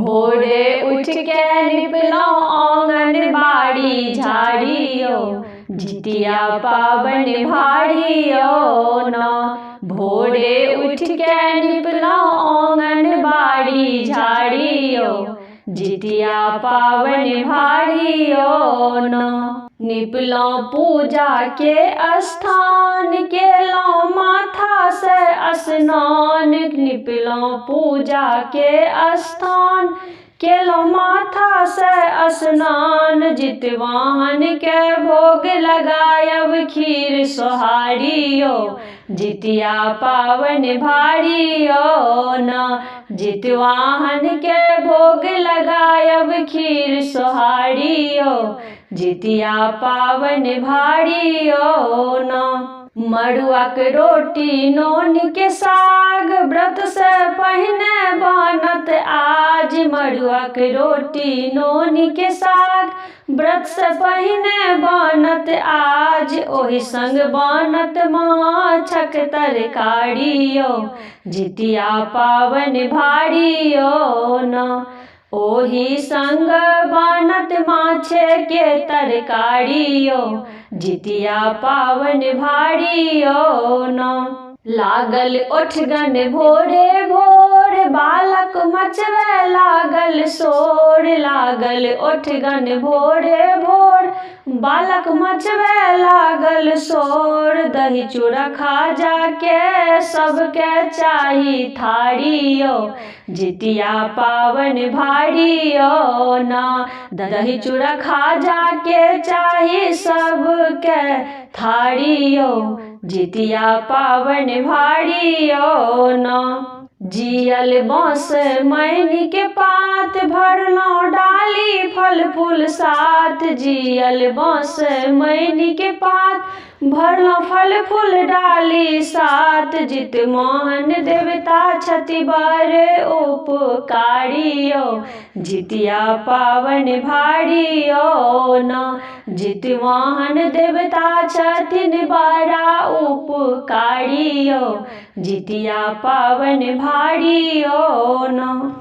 भोरे उठ के निपलौं आंगन बाड़ी झाड़ियो, जितिया पाबन भाड़ियो न। भोरे उठ के निपलौं आंगन बाड़ी झाड़ियो, जितिया पाबन भाड़ियो न। निपलौं पूजा के स्थान, केलौं माथा से स्नान। निपलौं पूजा के स्थान, केलौं माथा से स्नान। जितवाहन के भोग लगायब खीर सोहारियो, जितिया पावन भाड़ियो न। जितवाहन के भोग लगायब खीर सोहारियो, जितिया पावन भाड़ियो न। मड़ुआक रोटी नोनी के साग, व्रत से पहिने बनत आज। मड़ुआक रोटी नोनी के साग, व्रत से पहिने बनत आज। ओहि संग बनत माछक तरकारियो, जितिया पावन भाड़ियो न। ओहि संग बनत माछे के तरकारियो, जितिया पावन भाड़ियो न। लागल ओठगन भोरे भोर, बालक मचवे लागल शोर। लागल ओठगन भोरे भोर, बालक मचवे लागल शोर। दही चूड़ा खाजा के सबके चाही थारियो, जितिया पावन भाड़ियो न। दही चूड़ा खाजा के चाही सबके थारियो, जितिया पावन भाड़ियो न। जियल बाँस मैनी के पात, भरलौं डाली फल फूल साथ। जियल बाँस मैनी के पात, भरलौं फल फूल डाली साथ। जितवाहन देवता छथि बड़ उपकारियो, जितिया पावन भाड़ियो न। जितवाहन देवता छथिन बड़ा उपकारियो, जितिया पावन भाड़ियो न।